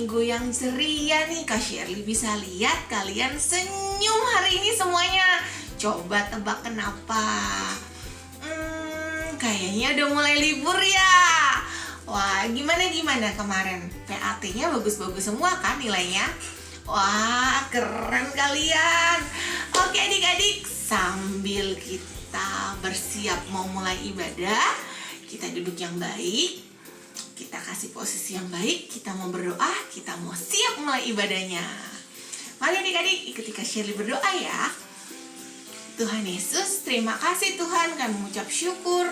minggu yang ceria nih. Kak Shirley bisa lihat kalian senyum hari ini semuanya. Coba tebak kenapa? Kayaknya udah mulai libur ya. Wah, gimana kemarin? PAT-nya bagus-bagus semua kan nilainya? Wah, keren kalian. Oke adik-adik, sambil kita bersiap mau mulai ibadah, kita duduk yang baik, kita kasih posisi yang baik, kita mau berdoa, kita mau siap mulai ibadahnya. Mari adik-adik ikuti Kak Shirley berdoa ya. Tuhan Yesus, terima kasih Tuhan, kami mengucap syukur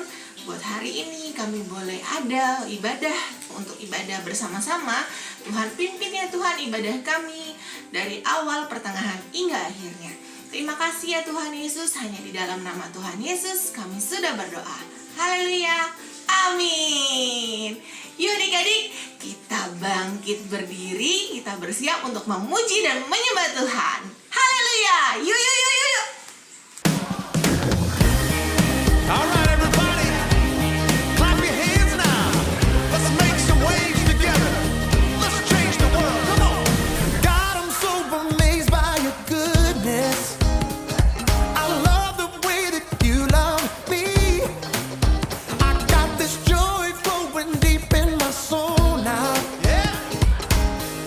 buat hari ini kami boleh ada ibadah, untuk ibadah bersama-sama. Tuhan pimpin ya Tuhan ibadah kami dari awal, pertengahan, hingga akhirnya. Terima kasih ya Tuhan Yesus, hanya di dalam nama Tuhan Yesus kami sudah berdoa. Haleluya, amin. Yuk adik-adik, kita bangkit berdiri, kita bersiap untuk memuji dan menyembah Tuhan. Haleluya, yuk. All right, everybody, clap your hands now. Let's make some waves together. Let's change the world. Come on. God, I'm so amazed by your goodness. I love the way that you love me. I got this joy flowing deep in my soul now. Yeah.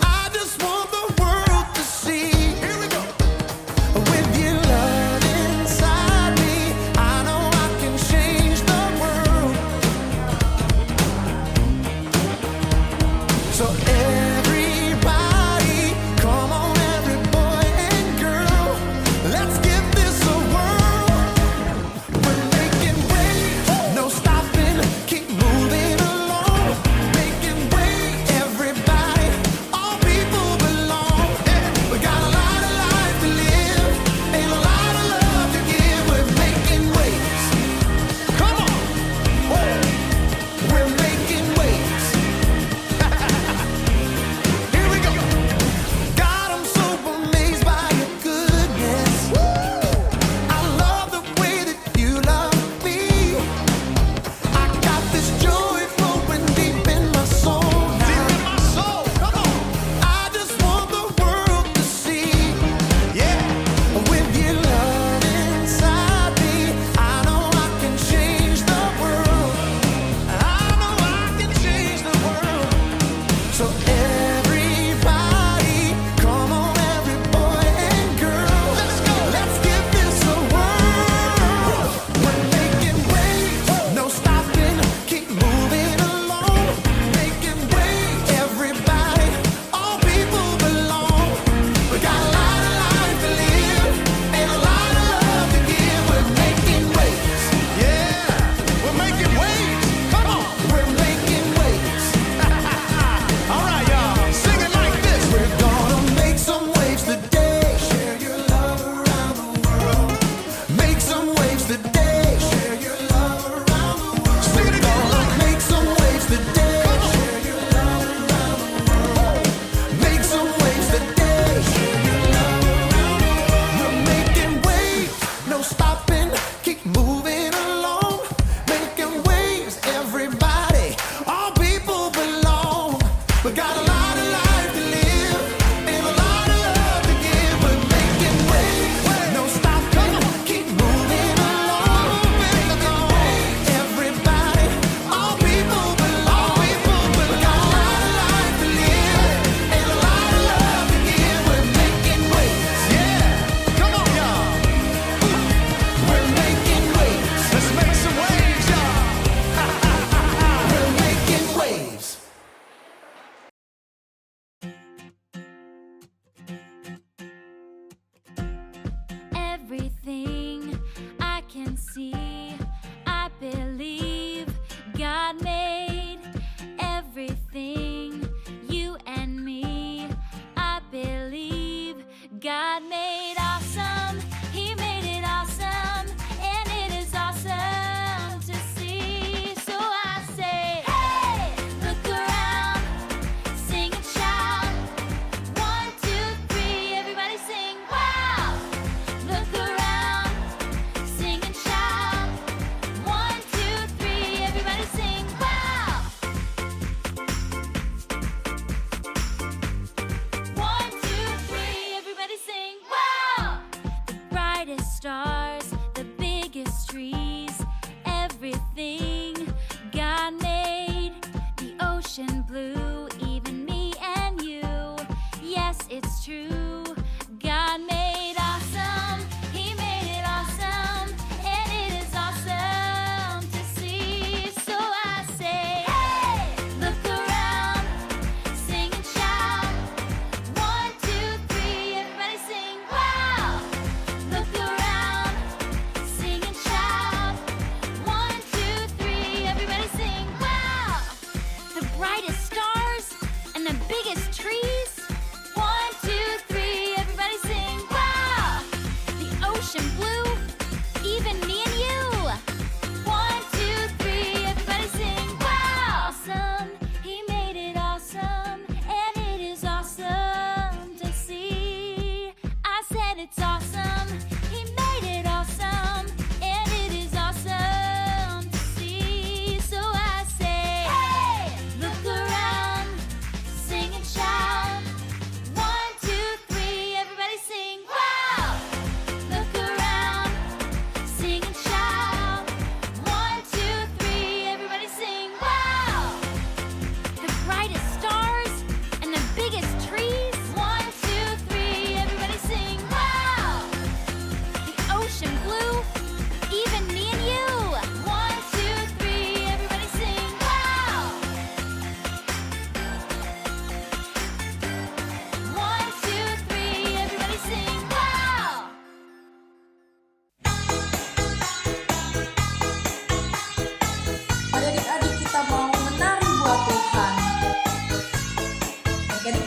I just want the world to see. Here we go. With you.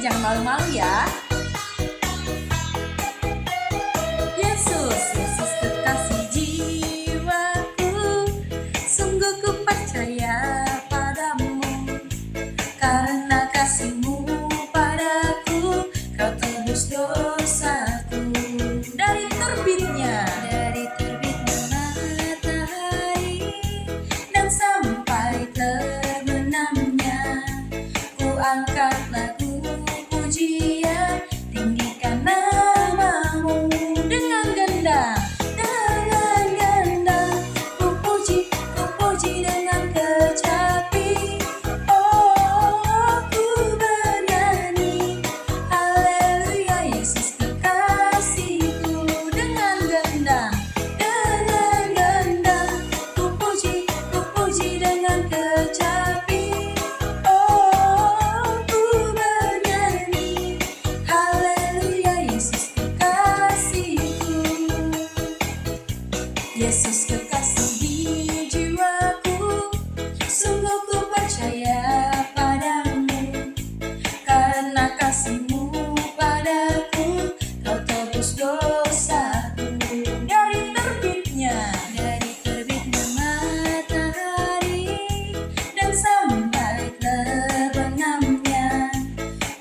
jangan malu-malu ya. Yesus, Yesus kekasih jiwaku, sungguh ku percaya padamu. Karena kasih-Mu padaku, Kau tebus dosaku. Dari terbitnya matahari dan sampai terbenamnya, ku angkat lagu pujian, tinggikan nama-Mu. Dengan gendang ku puji dengan kecapi. Oh, ku bernyanyi, haleluya Yesus kekasihku. Dengan gendang ku puji dengan kecapi. Oh, ku bernyanyi, haleluya Yesus kekasihku. Yesus kekasih di jiwaku, sungguh ku percaya padamu. Karena kasih-Mu padaku, Kau tebus dosaku. Dari terbitnya matahari dan sampai terbenamnya,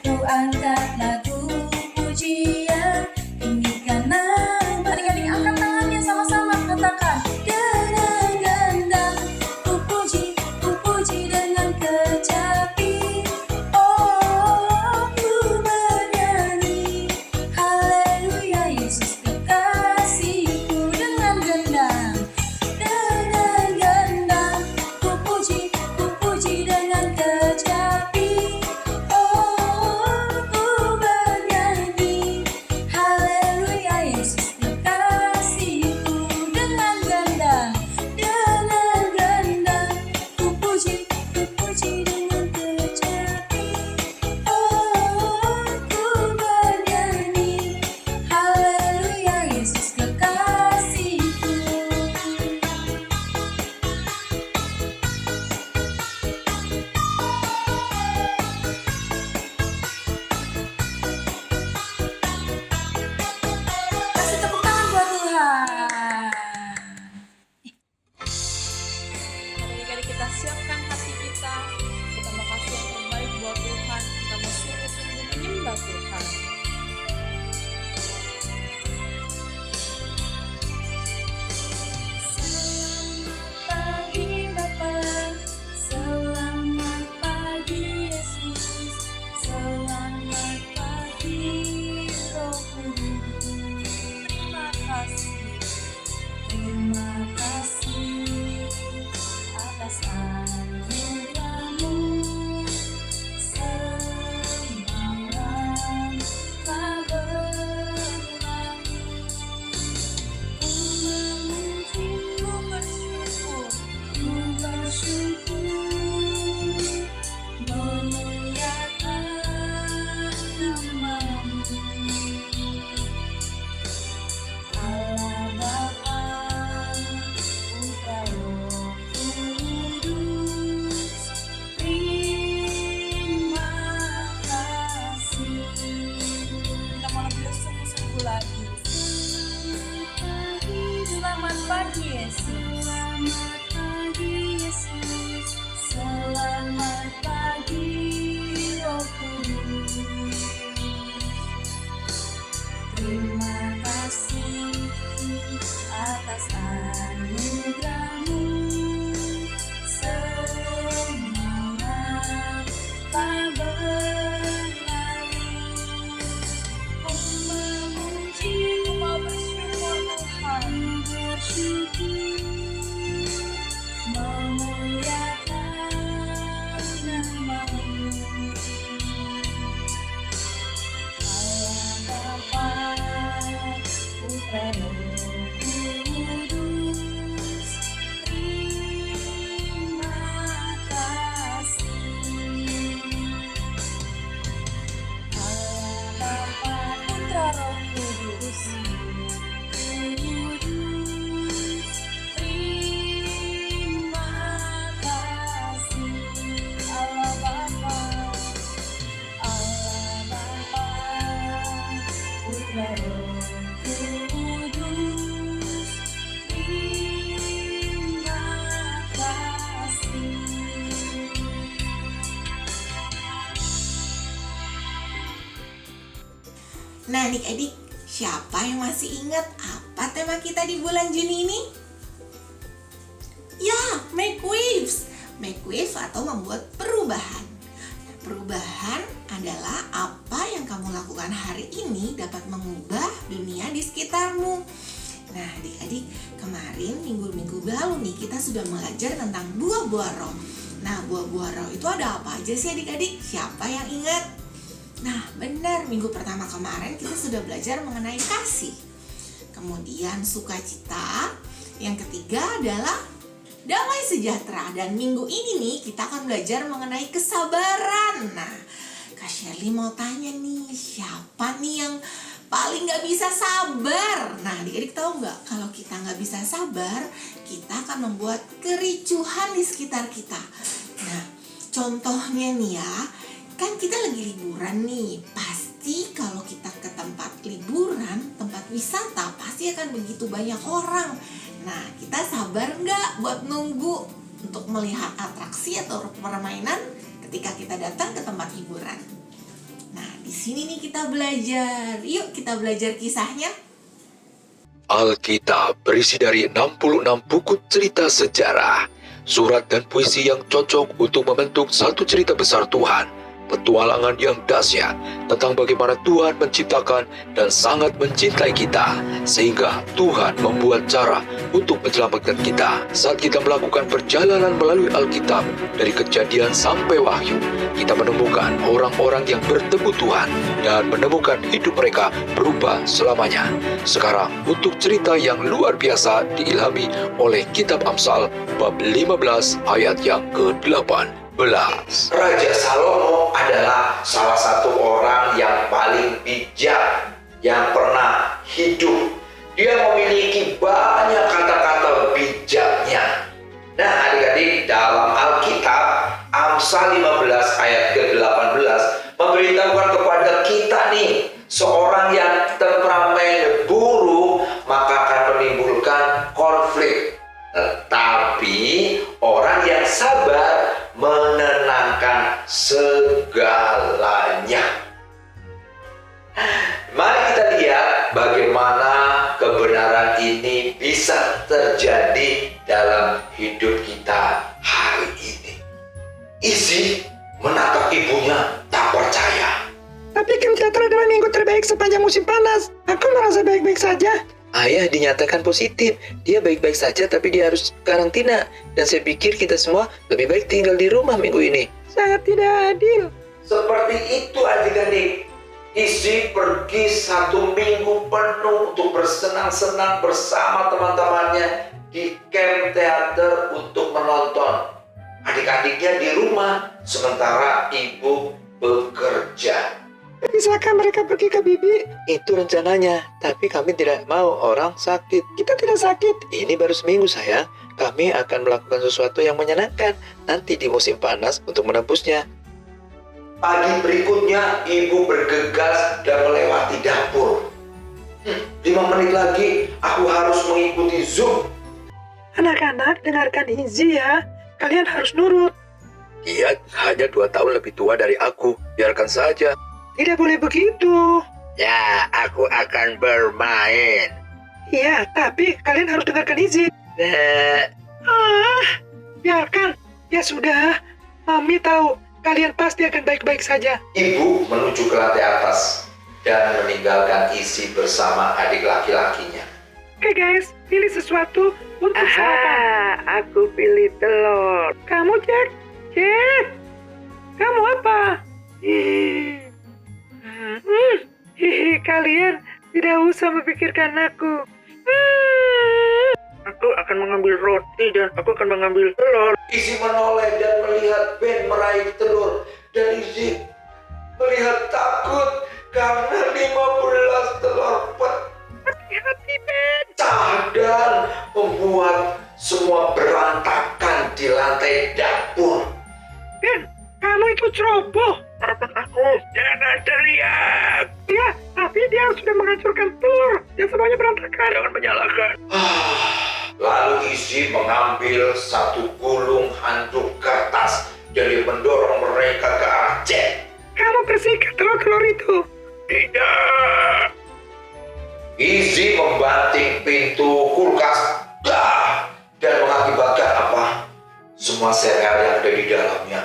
ku angkat lagu pujian, tinggikan nama. Adik-adik angkat tangannya sama-sama, katakan. Dengan gendang ku puji dengan kecapi. Oh, ku bernyanyi, haleluya Yesus kekasihku. Dengan gendang ku puji dengan kecapi. Oh, ku bernyanyi, haleluya Yesus kekasihku. Dengan gendang ku puji dengan kecapi. Oh, ku bernyanyi, haleluya Yesus kekasihku. Kasih tepuk tangan buat Tuhan. Adik-adik, kita siapkan hati kita. Kita mau kasih yang terbaik buat Tuhan. Kita mau sungguh-sungguh menyembah Tuhan. Selamat pagi Bapa, selamat pagi Yesus, selamat pagi Roh Kudus. Terima kasih atas anugerah-Mu semalam. Nah adik-adik, siapa yang masih ingat apa tema kita di bulan Juni ini? Ya, make waves. Make waves atau membuat perubahan. Nah, perubahan adalah apa yang kamu lakukan hari ini dapat mengubah dunia di sekitarmu. Nah adik-adik, kemarin minggu-minggu lalu nih kita sudah belajar tentang buah-buah roh. Nah buah-buah roh itu ada apa aja sih adik-adik? Siapa yang ingat? Nah benar, minggu pertama kemarin kita sudah belajar mengenai kasih. Kemudian sukacita. Yang ketiga adalah damai sejahtera. Dan minggu ini nih kita akan belajar mengenai kesabaran. Nah Kak Shirley mau tanya nih, siapa nih yang paling gak bisa sabar? Nah adik-adik tahu gak, kalau kita gak bisa sabar, kita akan membuat kericuhan di sekitar kita. Nah contohnya nih ya, kan kita lagi liburan nih. Pasti kalau kita ke tempat liburan, tempat wisata, pasti akan begitu banyak orang. Nah kita sabar gak buat nunggu untuk melihat atraksi atau permainan ketika kita datang ke tempat hiburan? Nah, di sini nih kita belajar. Yuk kita belajar kisahnya. Alkitab berisi dari 66 buku cerita sejarah, surat dan puisi yang cocok untuk membentuk satu cerita besar Tuhan. Petualangan yang dahsyat tentang bagaimana Tuhan menciptakan dan sangat mencintai kita, sehingga Tuhan membuat cara untuk menyelamatkan kita. Saat kita melakukan perjalanan melalui Alkitab dari Kejadian sampai Wahyu, kita menemukan orang-orang yang bertemu Tuhan dan menemukan hidup mereka berubah selamanya. Sekarang untuk cerita yang luar biasa diilhami oleh Kitab Amsal bab 15 ayat yang ke-8. Raja Salomo adalah salah satu orang yang paling bijak yang pernah hidup. Dia memiliki banyak kata-kata bijaknya. Nah adik-adik, dalam Alkitab Amsal 15 ayat ke-18 memberitahukan kepada kita nih, seorang yang temperamen buruk maka akan menimbulkan konflik. Tetapi orang yang sabar menenangkan segalanya. Mari kita lihat bagaimana kebenaran ini bisa terjadi dalam hidup kita hari ini. Izzy menatap ibunya tak percaya. Tapi kan kita adalah minggu terbaik sepanjang musim panas. Aku merasa baik-baik saja. Ayah dinyatakan positif. Dia baik-baik saja tapi dia harus karantina. Dan saya pikir kita semua lebih baik tinggal di rumah minggu ini. Sangat tidak adil. Seperti itu adik-adik. Izzy pergi 1 minggu penuh untuk bersenang-senang bersama teman-temannya di camp teater untuk menonton. Adik-adiknya di rumah, sementara ibu bekerja. Bisakah mereka pergi ke Bibi? Itu rencananya. Tapi kami tidak mau orang sakit. Kita tidak sakit. Ini baru seminggu sayang. Kami akan melakukan sesuatu yang menyenangkan nanti di musim panas untuk menembusnya. Pagi berikutnya, ibu bergegas dan melewati dapur. 5 menit lagi, aku harus mengikuti Zoom. Anak-anak, dengarkan Izzy ya. Kalian harus nurut. Dia hanya 2 tahun lebih tua dari aku. Biarkan saja. Tidak boleh begitu. Ya, aku akan bermain. Iya, tapi kalian harus dengarkan Izzy. Biarkan. Ya sudah, Mami tahu kalian pasti akan baik-baik saja. Ibu menuju ke lantai atas dan meninggalkan Izzy bersama adik laki-lakinya. Oke guys, pilih sesuatu untuk sarapan. Aku pilih telur. Kamu Jack? Jack? Kamu apa? Kalian tidak usah memikirkan aku. Aku akan mengambil roti dan aku akan mengambil telur. Izzy menoleh dan melihat Ben meraih telur. Dan Izzy melihat takut karena 15 telur Hati-hati Ben. pecah dan membuat semua berantakan di lantai dapur. Ben, kamu itu ceroboh. Aku jangan teriak. Ya, tapi dia sudah menghancurkan telur yang semuanya berantakan. Jangan menyalahkan. Lalu Izzy mengambil satu gulung handuk kertas dan dia mendorong mereka ke arah Jack. Kamu bersihkan telur-telur itu. Tidak. pintu kulkas dan mengakibatkan apa? Semua sereal yang ada di dalamnya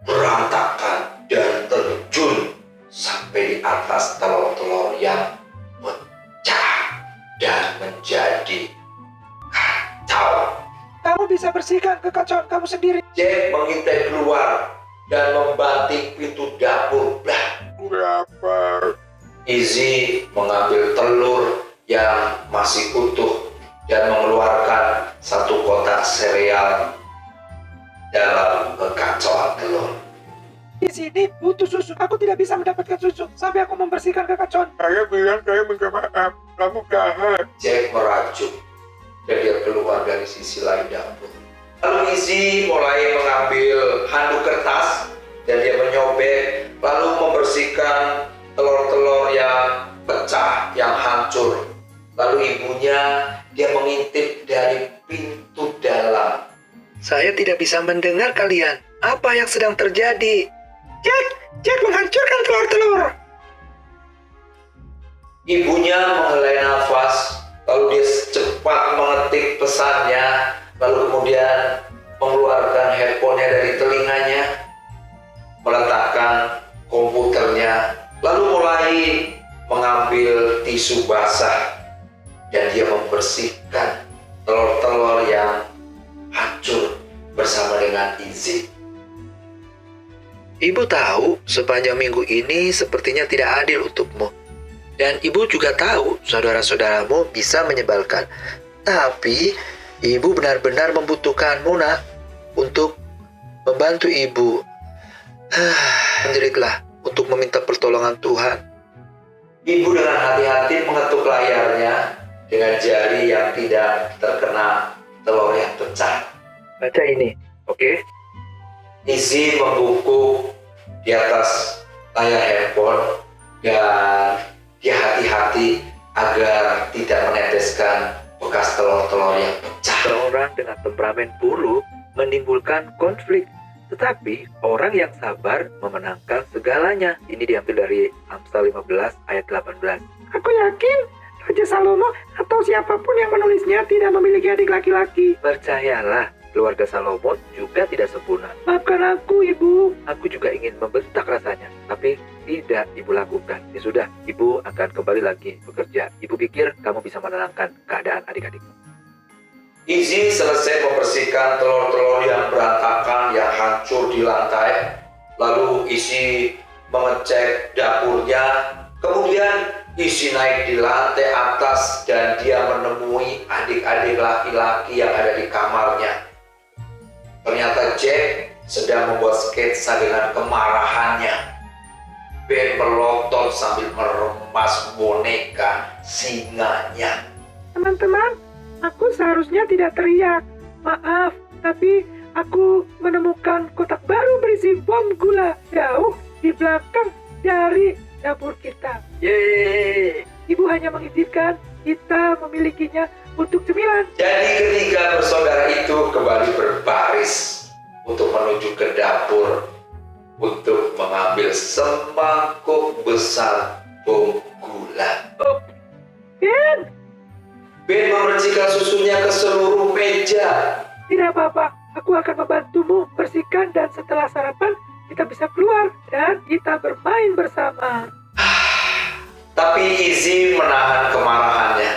berantakan dan terjun sampai di atas telur-telur yang pecah dan menjadi kacau. Kamu bisa bersihkan kekacauan kamu sendiri. Jack mengintai keluar dan membanting pintu dapur. Izzy mengambil telur yang masih utuh dan mengeluarkan satu kotak sereal dalam kekacauan telur. Di sini butuh susu. Aku tidak bisa mendapatkan susu sampai aku membersihkan kekacauan. Saya bilang saya minta maaf, kamu jahat. Jack merajuk dan dia keluar dari sisi lain dapur. Lalu Izzy mulai mengambil handuk kertas dan dia menyobek lalu membersihkan telur-telur yang pecah, yang hancur. Lalu ibunya dia mengintip dari pintu dalam. Saya tidak bisa mendengar kalian. Apa yang sedang terjadi? Jack menghancurkan telur-telur. Ibunya menghela nafas, lalu dia cepat mengetik pesannya, lalu kemudian mengeluarkan handphonenya dari telinganya, meletakkan komputernya, lalu mulai mengambil tisu basah dan dia membersihkan telur-telur yang hancur bersama dengan Izzy. Ibu tahu sepanjang minggu ini sepertinya tidak adil untukmu. Dan ibu juga tahu saudara-saudaramu bisa menyebalkan. Tapi ibu benar-benar membutuhkanmu, nak, untuk membantu ibu. Menjeritlah untuk meminta pertolongan Tuhan. Ibu dengan hati-hati mengetuk layarnya dengan jari yang tidak terkena telur yang pecah. Baca ini, oke? Izzy membungkuk di atas layar handphone dan dia hati-hati agar tidak meneteskan bekas telur-telur yang pecah. Seorang dengan temperamen buruk menimbulkan konflik, tetapi orang yang sabar memenangkan segalanya. Ini diambil dari Amsal 15 ayat 18. Aku yakin Raja Salomo atau siapapun yang menulisnya tidak memiliki adik laki-laki. Percayalah, keluarga Salomo juga tidak sempurna. Maafkan aku, Ibu. Aku juga ingin membentak rasanya, tapi tidak ibu lakukan. Ya sudah, ibu akan kembali lagi bekerja. Ibu pikir kamu bisa menenangkan keadaan adik-adikmu. Izzy selesai membersihkan telur-telur yang berantakan, yang hancur di lantai. Lalu Izzy mengecek dapurnya. Kemudian Izzy naik di lantai atas dan dia menemui adik-adik laki-laki yang ada di kamarnya. Ternyata Jack sedang membuat sketsa dengan kemarahannya. Ben melotot sambil meremas boneka singanya. Teman-teman, aku seharusnya tidak teriak. Maaf, tapi aku menemukan kotak baru berisi bom gula jauh di belakang dari dapur kita. Yeay! Ibu hanya mengizinkan kita memilikinya untuk cemilan. Jadi ketiga bersaudara itu kembali berbaris untuk menuju ke dapur untuk mengambil semangkuk besar bom gula. Ben memercikan susunya ke seluruh meja. Tidak apa-apa, aku akan membantumu bersihkan dan setelah sarapan kita bisa keluar dan kita bermain bersama. Tapi Izzy menahan kemarahannya.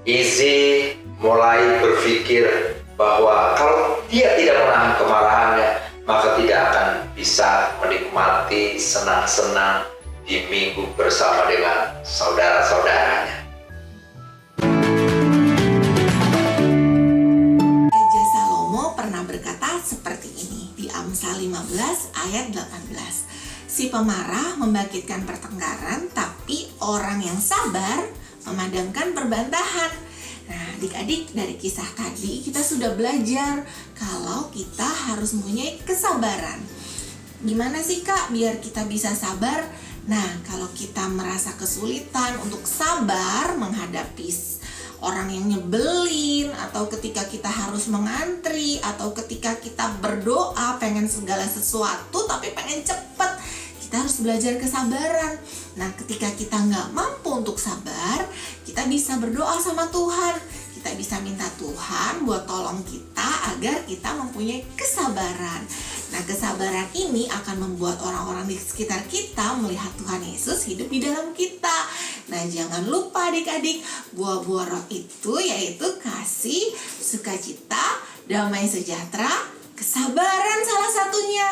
Izzy mulai berpikir bahwa kalau dia tidak menahan kemarahannya, maka tidak akan bisa menikmati senang-senang di minggu bersama dengan saudara-saudaranya. Raja Salomo pernah berkata seperti ini di Amsal 15 ayat 18. Si pemarah membangkitkan pertengkaran, tapi orang yang sabar memadamkan perbantahan. Nah, adik-adik, dari kisah tadi kita sudah belajar kalau kita harus mempunyai kesabaran. Gimana sih Kak biar kita bisa sabar? Nah, kalau kita merasa kesulitan untuk sabar menghadapi orang yang nyebelin, atau ketika kita harus mengantri, atau ketika kita berdoa pengen segala sesuatu tapi pengen cepet, kita kita harus belajar kesabaran. Nah, ketika kita nggak mampu untuk sabar, kita bisa berdoa sama Tuhan. Kita bisa minta Tuhan buat tolong kita agar kita mempunyai kesabaran. Nah, kesabaran ini akan membuat orang-orang di sekitar kita melihat Tuhan Yesus hidup di dalam kita. Nah, jangan lupa adik-adik, buah-buah roh itu yaitu kasih, sukacita, damai sejahtera, kesabaran salah satunya.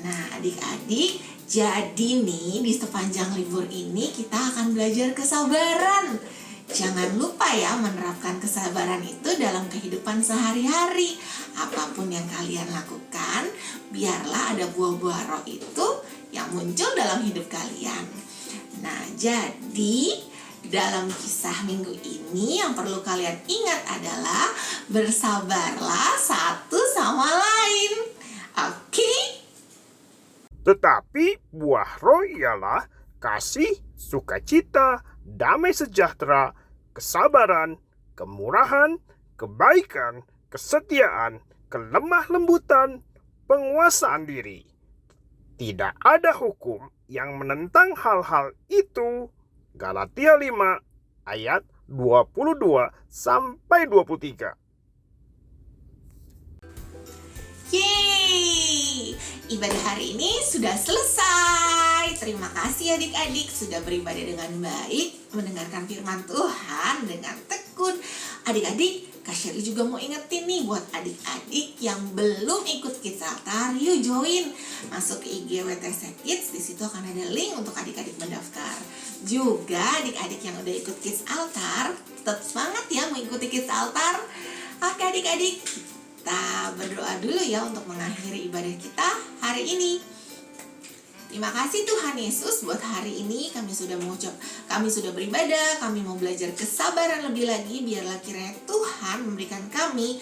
Nah, adik-adik, jadi nih di sepanjang libur ini kita akan belajar kesabaran. Jangan lupa ya menerapkan kesabaran itu dalam kehidupan sehari-hari. Apapun yang kalian lakukan, biarlah ada buah-buah roh itu yang muncul dalam hidup kalian. Nah, jadi dalam kisah minggu ini yang perlu kalian ingat adalah bersabarlah satu sama lain. Oke? Tetapi buah roh ialah kasih, sukacita, damai sejahtera, kesabaran, kemurahan, kebaikan, kesetiaan, kelemah lembutan, penguasaan diri. Tidak ada hukum yang menentang hal-hal itu. Galatia 5 ayat 22 sampai 23. Yeay! Ibadah hari ini sudah selesai. Terima kasih adik-adik sudah beribadah dengan baik, mendengarkan firman Tuhan dengan tekun. Adik-adik, Kak Sherry juga mau ingetin nih buat adik-adik yang belum ikut Kids Altar, yuk join. Masuk ke IG WTC Kids, di situ akan ada link untuk adik-adik mendaftar. Juga adik-adik yang udah ikut Kids Altar, tetap semangat ya mengikuti Kids Altar. Oke adik-adik, kita berdoa dulu ya untuk mengakhiri ibadah kita hari ini. Terima kasih Tuhan Yesus buat hari ini kami sudah beribadah, kami mau belajar kesabaran lebih lagi. Biarlah kiranya Tuhan memberikan kami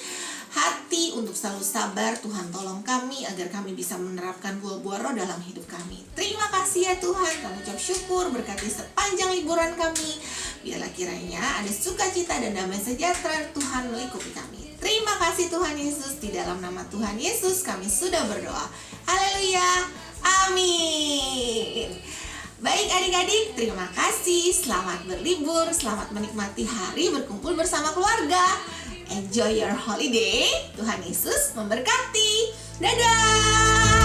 hati untuk selalu sabar. Tuhan tolong kami agar kami bisa menerapkan buah-buah roh dalam hidup kami. Terima kasih ya Tuhan, kami ucap syukur berkati sepanjang liburan kami. Biarlah kiranya ada sukacita dan damai sejahtera Tuhan melingkupi kami. Terima kasih Tuhan Yesus, di dalam nama Tuhan Yesus kami sudah berdoa. Haleluya, amin. Baik adik-adik, terima kasih. Selamat berlibur, selamat menikmati hari berkumpul bersama keluarga. Enjoy your holiday. Tuhan Yesus memberkati. Dadah.